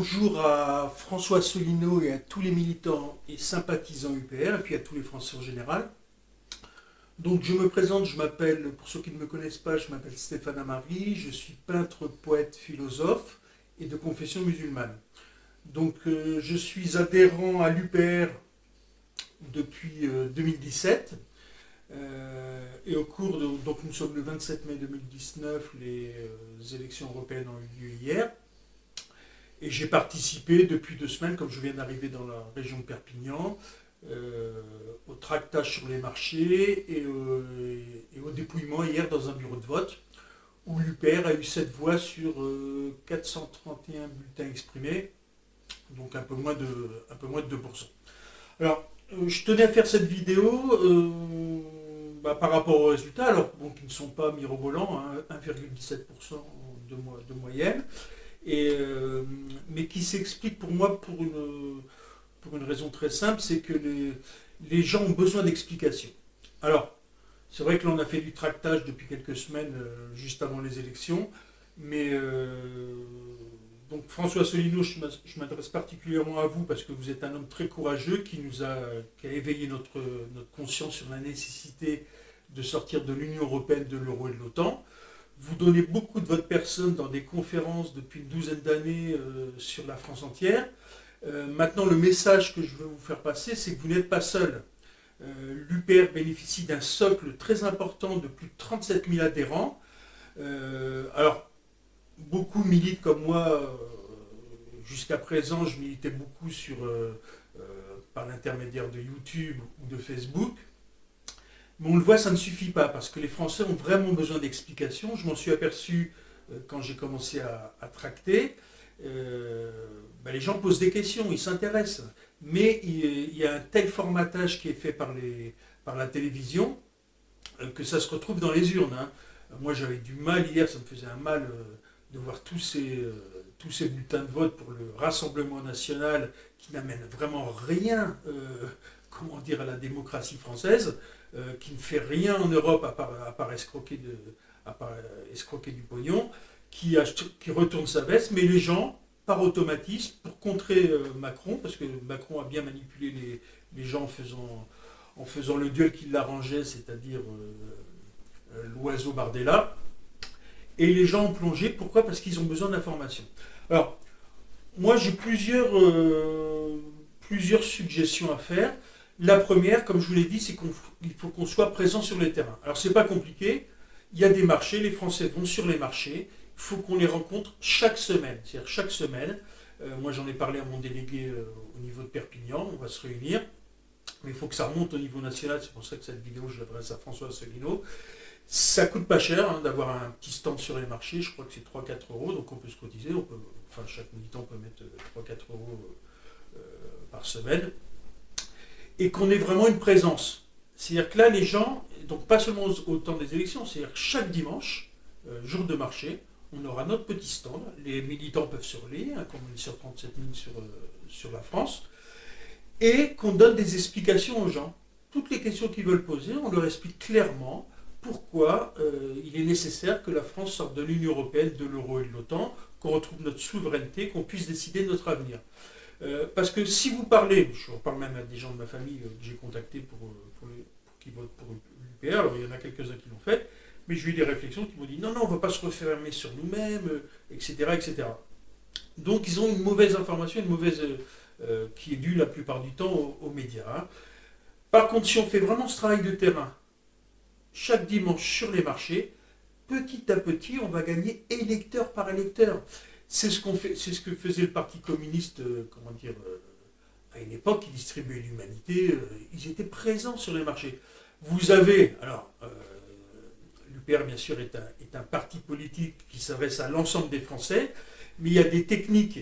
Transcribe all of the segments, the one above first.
bonjour à François Asselineau et à tous les militants et sympathisants UPR, et puis à tous les Français en général. Donc je me présente, je m'appelle, pour ceux qui ne me connaissent pas, je m'appelle Stéphane Amari, je suis peintre, poète, philosophe et de confession musulmane. Donc je suis adhérent à l'UPR depuis 2017. Et au cours de, donc nous sommes le 27 mai 2019, les élections européennes ont eu lieu hier. Et j'ai participé depuis 2 semaines, comme je viens d'arriver dans la région de Perpignan, au tractage sur les marchés et au dépouillement hier dans un bureau de vote, où l'UPR a eu 7 voix sur 431 bulletins exprimés, donc un peu moins de 2%. Alors, je tenais à faire cette vidéo par rapport aux résultats, alors bon, qui ne sont pas mirobolants, hein, 1,17% de moyenne, mais qui s'explique pour moi pour une raison très simple, c'est que les gens ont besoin d'explications. Alors, c'est vrai que l'on a fait du tractage depuis quelques semaines, juste avant les élections, mais donc François Asselineau, je m'adresse particulièrement à vous parce que vous êtes un homme très courageux qui a éveillé notre conscience sur la nécessité de sortir de l'Union européenne, de l'euro et de l'OTAN. Vous donnez beaucoup de votre personne dans des conférences depuis une douzaine d'années sur la France entière. Maintenant, le message que je veux vous faire passer, c'est que vous n'êtes pas seul. L'UPR bénéficie d'un socle très important de plus de 37 000 adhérents. Alors, beaucoup militent comme moi. Jusqu'à présent, je militais beaucoup par l'intermédiaire de YouTube ou de Facebook. Mais on le voit, ça ne suffit pas, parce que les Français ont vraiment besoin d'explications. Je m'en suis aperçu quand j'ai commencé à tracter. Les gens posent des questions, ils s'intéressent. Mais il y a un tel formatage qui est fait par la télévision que ça se retrouve dans les urnes. Hein. Moi, j'avais du mal hier, ça me faisait un mal de voir tous ces bulletins de vote pour le Rassemblement national qui n'amènent vraiment rien à la démocratie française. Qui ne fait rien en Europe à part escroquer du pognon, qui retourne sa veste, mais les gens, par automatisme, pour contrer Macron, parce que Macron a bien manipulé les gens en faisant le duel qui l'arrangeait, c'est-à-dire l'oiseau Bardella, et les gens ont plongé. Pourquoi ? Parce qu'ils ont besoin d'informations. Alors, moi j'ai plusieurs suggestions à faire. La première, comme je vous l'ai dit, c'est qu'il faut qu'on soit présent sur les terrains. Alors c'est pas compliqué, il y a des marchés, les Français vont sur les marchés, il faut qu'on les rencontre chaque semaine. C'est-à-dire chaque semaine, moi j'en ai parlé à mon délégué au niveau de Perpignan, on va se réunir, mais il faut que ça remonte au niveau national, c'est pour ça que cette vidéo je l'adresse à François Asselineau. Ça coûte pas cher d'avoir un petit stand sur les marchés, je crois que c'est 3-4 euros, donc on peut se cotiser, chaque militant peut mettre 3-4 euros par semaine. Et qu'on ait vraiment une présence. C'est-à-dire que là, les gens, donc pas seulement au temps des élections, c'est-à-dire que chaque dimanche, jour de marché, on aura notre petit stand. Les militants peuvent se relayer, comme on est sur 37 000 sur la France, et qu'on donne des explications aux gens. Toutes les questions qu'ils veulent poser, on leur explique clairement pourquoi il est nécessaire que la France sorte de l'Union européenne, de l'euro et de l'OTAN, qu'on retrouve notre souveraineté, qu'on puisse décider de notre avenir. Parce que si vous parlez, je parle même à des gens de ma famille que j'ai contactés pour qui votent pour l'UPR, alors il y en a quelques-uns qui l'ont fait, mais j'ai eu des réflexions qui m'ont dit non, on ne va pas se refermer sur nous-mêmes, etc., etc. Donc ils ont une mauvaise information, qui est due la plupart du temps aux médias. Hein. Par contre, si on fait vraiment ce travail de terrain, chaque dimanche sur les marchés, petit à petit, on va gagner électeur par électeur. C'est ce que faisait le Parti communiste, à une époque, qui distribuait l'humanité. Ils étaient présents sur les marchés. Vous avez, l'UPR bien sûr est un parti politique qui s'adresse à l'ensemble des Français, mais il y a des techniques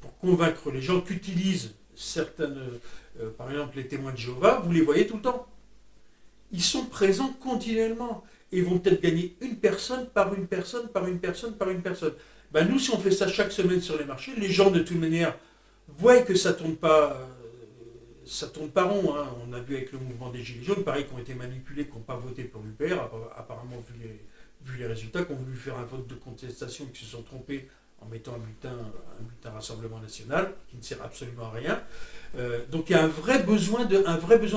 pour convaincre les gens qu'utilisent certaines, par exemple les témoins de Jéhovah. Vous les voyez tout le temps. Ils sont présents continuellement. Et vont peut-être gagner une personne par une personne, par une personne, par une personne. Nous, si on fait ça chaque semaine sur les marchés, les gens, de toute manière, voient que ça tourne pas rond. Hein. On a vu avec le mouvement des Gilets jaunes, pareil, qui ont été manipulés, qui n'ont pas voté pour l'UPR, apparemment, vu les résultats, qui ont voulu faire un vote de contestation et qui se sont trompés en mettant un bulletin Rassemblement National, qui ne sert absolument à rien. Donc il y a un vrai besoin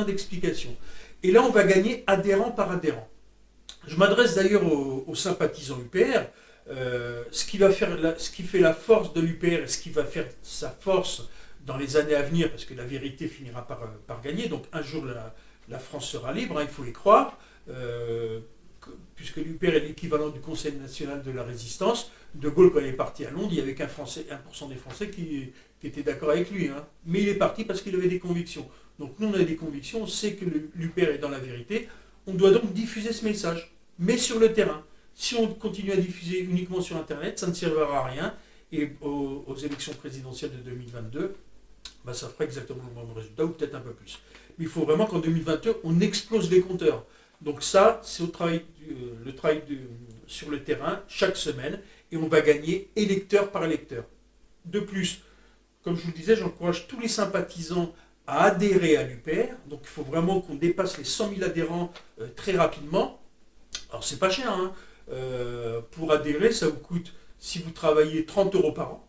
d'explication. Et là, on va gagner adhérent par adhérent. Je m'adresse d'ailleurs aux sympathisants UPR. Ce qui fait la force de l'UPR et ce qui va faire sa force dans les années à venir, parce que la vérité finira par gagner, donc un jour la France sera libre, hein, il faut y croire, puisque l'UPR est l'équivalent du Conseil national de la résistance. De Gaulle, quand il est parti à Londres, il n'y avait qu'un Français, 1% des Français qui étaient d'accord avec lui. Hein. Mais il est parti parce qu'il avait des convictions. Donc nous, on a des convictions, on sait que l'UPR est dans la vérité. On doit donc diffuser ce message, mais sur le terrain. Si on continue à diffuser uniquement sur Internet, ça ne servira à rien. Et aux élections présidentielles de 2022, bah, ça fera exactement le même résultat, ou peut-être un peu plus. Mais il faut vraiment qu'en 2022, on explose les compteurs. Donc ça, c'est le travail sur le terrain, chaque semaine, et on va gagner électeur par électeur. De plus, comme je vous le disais, j'encourage tous les sympathisants à adhérer à l'UPR. Donc il faut vraiment qu'on dépasse les 100 000 adhérents très rapidement. Alors c'est pas cher, hein. Pour adhérer, ça vous coûte, si vous travaillez, 30 € par an.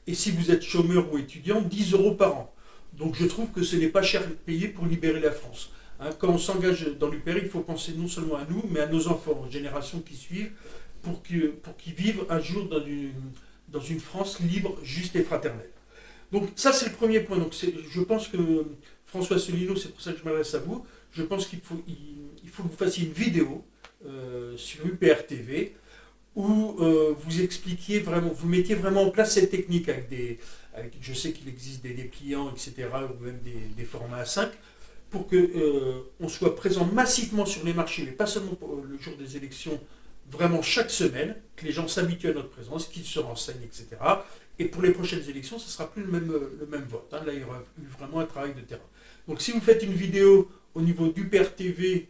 Et si vous êtes chômeur ou étudiant, 10 € par an. Donc je trouve que ce n'est pas cher payé pour libérer la France. Hein, quand on s'engage dans l'UPR, il faut penser non seulement à nous, mais à nos enfants, aux générations qui suivent, pour qu'ils vivent un jour dans une France libre, juste et fraternelle. Donc ça, c'est le premier point. Donc je pense que François Asselineau, c'est pour ça que je m'adresse à vous, je pense qu'il faut que vous fassiez une vidéo sur UPR TV où vous expliquiez vraiment, vous mettiez vraiment en place cette technique je sais qu'il existe des dépliants, etc., ou même des formats A5, pour qu'on soit présent massivement sur les marchés, mais pas seulement pour le jour des élections, vraiment chaque semaine, que les gens s'habituent à notre présence, qu'ils se renseignent, etc. Et pour les prochaines élections, ce ne sera plus le même vote. Hein. Là, il y aura eu vraiment un travail de terrain. Donc si vous faites une vidéo au niveau d'UPR TV,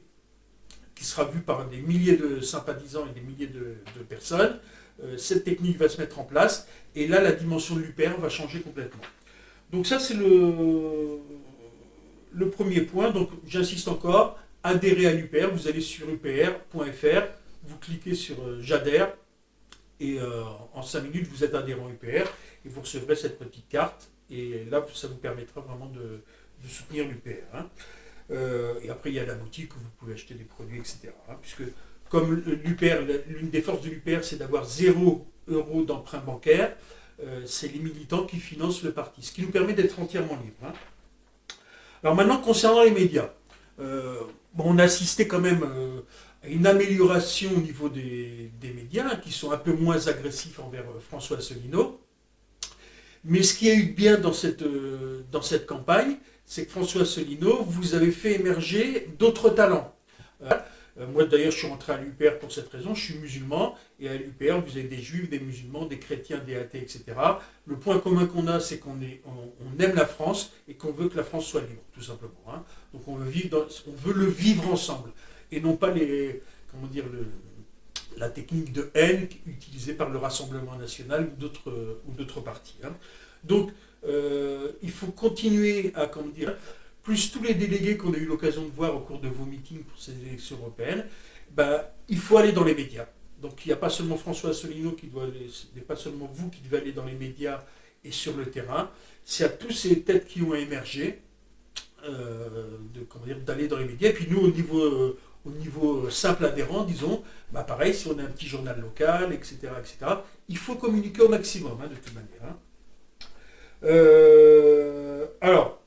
qui sera vue par des milliers de sympathisants et des milliers de personnes, cette technique va se mettre en place, et là, la dimension de l'UPR va changer complètement. Donc ça, c'est le premier point. Donc j'insiste encore, adhérez à l'UPR, vous allez sur upr.fr, vous cliquez sur j'adhère, et en 5 minutes, vous êtes adhérent UPR, et vous recevrez cette petite carte, et là, ça vous permettra vraiment de soutenir l'UPR. Hein. Et après, il y a la boutique où vous pouvez acheter des produits, etc. Hein, puisque, comme l'UPR, l'une des forces de l'UPR, c'est d'avoir 0 € d'emprunt bancaire, c'est les militants qui financent le parti, ce qui nous permet d'être entièrement libres. Hein. Alors maintenant, concernant les médias, on a assisté quand même à une amélioration au niveau des médias, qui sont un peu moins agressifs envers François Asselineau. Mais ce qui a eu de bien dans cette campagne, c'est que François Asselineau, vous avez fait émerger d'autres talents. Moi d'ailleurs, je suis rentré à l'UPR pour cette raison, je suis musulman, et à l'UPR, vous avez des juifs, des musulmans, des chrétiens, des athées, etc. Le point commun qu'on a, c'est qu'on aime la France et qu'on veut que la France soit libre, tout simplement. Hein. Donc on veut le vivre ensemble, et non pas la technique de haine utilisée par le Rassemblement national ou d'autres partis. Hein. Donc, il faut continuer à, plus tous les délégués qu'on a eu l'occasion de voir au cours de vos meetings pour ces élections européennes, il faut aller dans les médias. Donc, il n'y a pas seulement François Asselineau il n'est pas seulement vous qui devez aller dans les médias et sur le terrain, c'est à tous ces têtes qui ont émergé d'aller dans les médias. Et puis nous, au niveau simple adhérent, disons, pareil, si on a un petit journal local, etc., il faut communiquer au maximum, hein, de toute manière. Hein. Alors,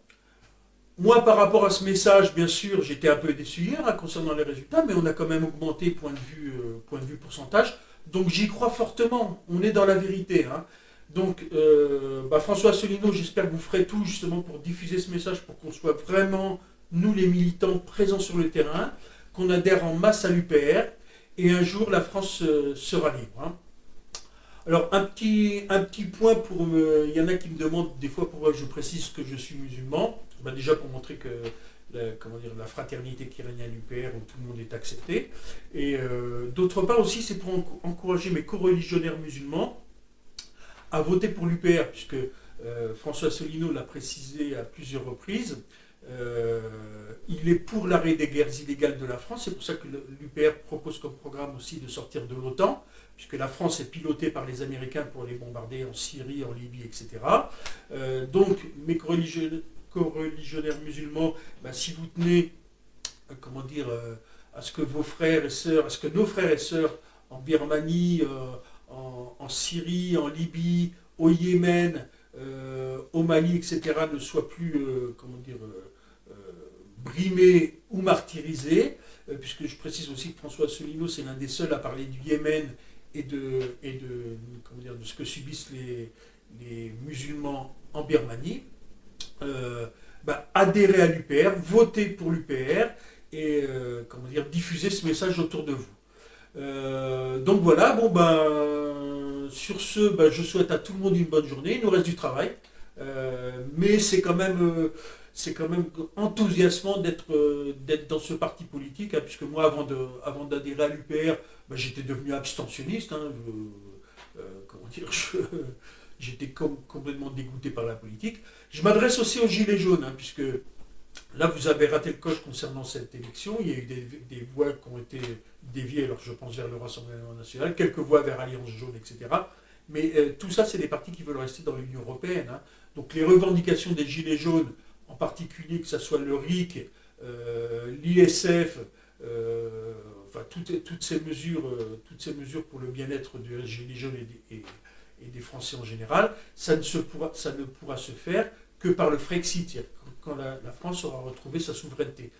moi, par rapport à ce message, bien sûr, j'étais un peu déçu hier concernant les résultats, mais on a quand même augmenté point de vue pourcentage, donc j'y crois fortement, on est dans la vérité. Hein. Donc, François Asselineau, j'espère que vous ferez tout justement pour diffuser ce message, pour qu'on soit vraiment, nous les militants, présents sur le terrain, qu'on adhère en masse à l'UPR, et un jour la France sera libre. Hein. Alors un petit point il y en a qui me demandent des fois pourquoi je précise que je suis musulman. Déjà pour montrer que la fraternité qui règne à l'UPR où tout le monde est accepté. Et d'autre part aussi, c'est pour encourager mes coreligionnaires musulmans à voter pour l'UPR, puisque François Asselineau l'a précisé à plusieurs reprises. Il il est pour l'arrêt des guerres illégales de la France. C'est pour ça que l'UPR propose comme programme aussi de sortir de l'OTAN, puisque la France est pilotée par les Américains pour les bombarder en Syrie, en Libye, etc. Donc, mes co-religionnaires musulmans, ben, si vous tenez, comment dire, à ce que vos frères et sœurs, à ce que nos frères et sœurs en Birmanie, en Syrie, en Libye, au Yémen, au Mali, etc., ne soient plus, comment dire, brimés ou martyrisés, puisque je précise aussi que François Asselineau, c'est l'un des seuls à parler du Yémen comment dire, de ce que subissent les musulmans en Birmanie. Adhérer à l'UPR, voter pour l'UPR et comment dire, diffuser ce message autour de vous. Donc voilà, sur ce, je souhaite à tout le monde une bonne journée. Il nous reste du travail, mais c'est quand même enthousiasmant d'être dans ce parti politique, hein, puisque moi, avant d'adhérer à l'UPR, j'étais devenu abstentionniste. Hein, comment dire, j'étais complètement dégoûté par la politique. Je m'adresse aussi aux Gilets jaunes, hein, puisque là, vous avez raté le coche concernant cette élection. Il y a eu des voix qui ont été déviées, alors je pense vers le Rassemblement national, quelques voix vers Alliance jaune, etc. Mais tout ça, c'est des partis qui veulent rester dans l'Union européenne. Hein. Donc les revendications des Gilets jaunes, en particulier que ce soit le RIC, l'ISF, toutes ces mesures pour le bien-être des Gilets jaunes et des Français en général, ça ne pourra se faire que par le Frexit, quand la France aura retrouvé sa souveraineté.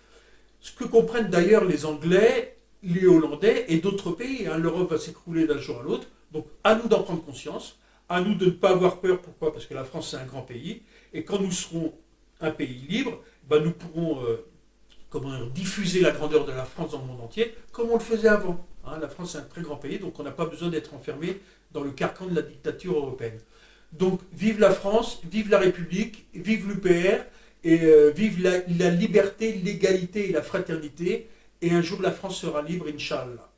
Ce que comprennent d'ailleurs les Anglais, les Hollandais et d'autres pays. Hein. L'Europe va s'écrouler d'un jour à l'autre, donc à nous d'en prendre conscience, à nous de ne pas avoir peur. Pourquoi ? Parce que la France c'est un grand pays, et quand nous serons un pays libre, nous pourrons diffuser la grandeur de la France dans le monde entier, comme on le faisait avant. Hein. La France est un très grand pays, donc on n'a pas besoin d'être enfermé dans le carcan de la dictature européenne. Donc vive la France, vive la République, vive l'UPR, et vive la liberté, l'égalité et la fraternité, et un jour la France sera libre, Inch'Allah.